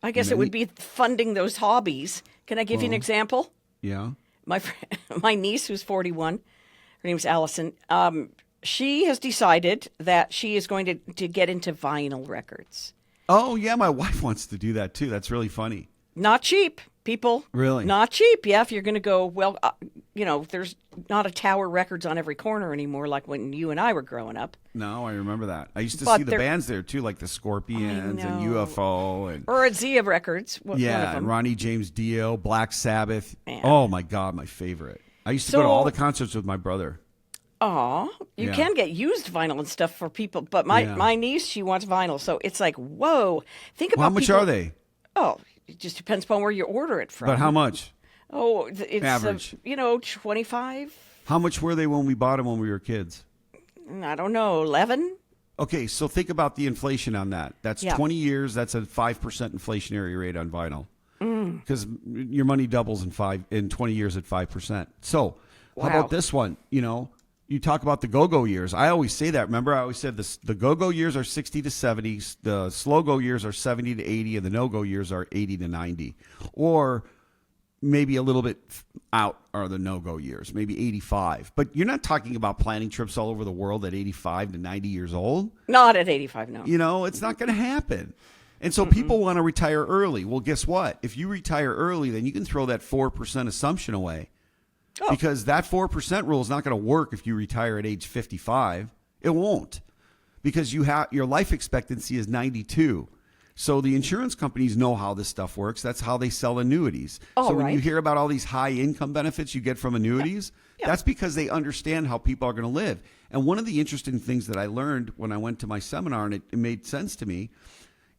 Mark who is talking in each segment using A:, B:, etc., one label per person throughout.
A: I guess it would be funding those hobbies. Can I give you an example?
B: Yeah.
A: My niece, who's 41, her name's Allison. She has decided that she is going to get into vinyl records.
B: Oh, yeah. My wife wants to do that too. That's really funny.
A: Not cheap, people.
B: Really?
A: Not cheap. Yeah, if you're going to go, there's not a Tower Records on every corner anymore like when you and I were growing up.
B: No, I remember that. I used to see the bands there too, like the Scorpions and UFO.
A: Or at Zia Records. One of them.
B: And Ronnie James Dio, Black Sabbath.
A: Man.
B: Oh, my God, my favorite. I used to go to all the concerts with my brother.
A: Oh, you can get used vinyl and stuff for people. But my niece, she wants vinyl. So it's like, whoa. Think about
B: how much are they?
A: Oh, it just depends upon where you order it from.
B: But how much?
A: Oh, it's
B: average.
A: 25.
B: How much were they when we bought them when we were kids?
A: I don't know, 11.
B: Okay, so think about the inflation on that. That's 20 years. That's a 5% inflationary rate on vinyl. Because your money doubles in 20 years at 5%. So how about this one? You talk about the go-go years. I always say that. Remember, I always said the go-go years are 60 to 70, the slow-go years are 70 to 80, and the no-go years are 80 to 90. Or maybe a little bit out are the no-go years, maybe 85. But you're not talking about planning trips all over the world at 85 to 90 years old.
A: Not at 85, no.
B: It's not going to happen. And so people want to retire early. Well, guess what? If you retire early, then you can throw that 4% assumption away. Because that 4% rule is not going to work if you retire at age 55. It won't. Because your life expectancy is 92. So the insurance companies know how this stuff works. That's how they sell annuities. So when you hear about all these high income benefits you get from annuities, that's because they understand how people are going to live. And one of the interesting things that I learned when I went to my seminar, and it made sense to me,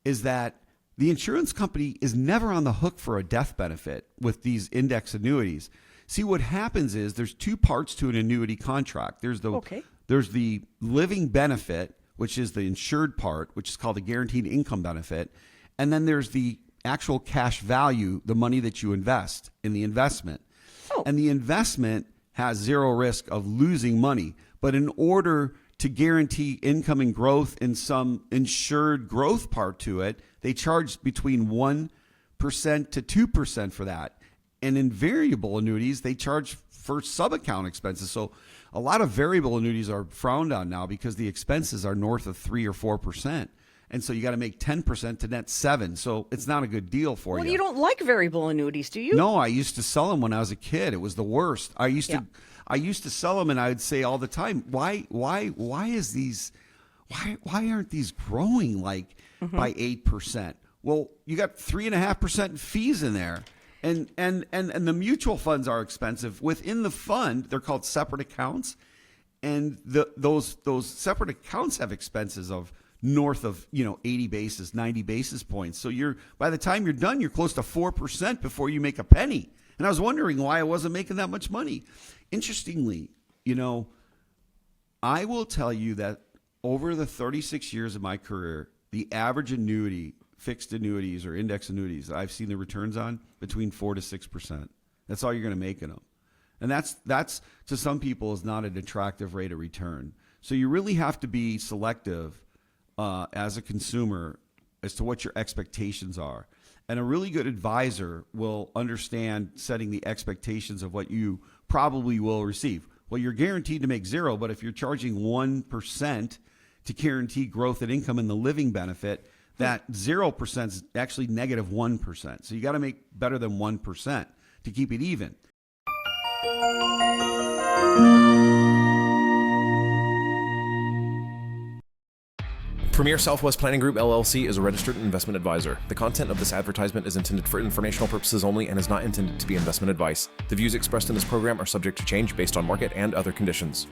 B: is that the insurance company is never on the hook for a death benefit with these index annuities. See, what happens is there's two parts to an annuity contract. There's the living benefit, which is the insured part, which is called the guaranteed income benefit. And then there's the actual cash value, the money that you invest in the investment. And the investment has zero risk of losing money. But in order to guarantee income and growth in some insured growth part to it, they charge between 1% to 2% for that. And in variable annuities, they charge for sub-account expenses. So a lot of variable annuities are frowned on now because the expenses are north of 3 or 4%. And so you got to make 10% to net 7%. So it's not a good deal for you.
A: Well, you don't like variable annuities, do you?
B: No, I used to sell them when I was a kid. It was the worst. I used to sell them, and I would say all the time, why aren't these growing like by 8%? Well, you got 3.5% fees in there. And the mutual funds are expensive. Within the fund, they're called separate accounts, and those separate accounts have expenses of north of 80 basis, 90 basis points. So by the time you're done, you're close to 4% before you make a penny. And I was wondering why I wasn't making that much money. Interestingly, I will tell you that over the 36 years of my career, the average annuity, fixed annuities or index annuities I've seen the returns on between 4 to 6%. That's all you're going to make in them. And that's to some people is not an attractive rate of return. So you really have to be selective as a consumer as to what your expectations are. And a really good advisor will understand setting the expectations of what you probably will receive. Well, you're guaranteed to make 0, but if you're charging 1% to guarantee growth and income in the living benefit, that 0% is actually negative 1%. So you got to make better than 1% to keep it even.
C: Premier Southwest Planning Group, LLC is a registered investment advisor. The content of this advertisement is intended for informational purposes only and is not intended to be investment advice. The views expressed in this program are subject to change based on market and other conditions.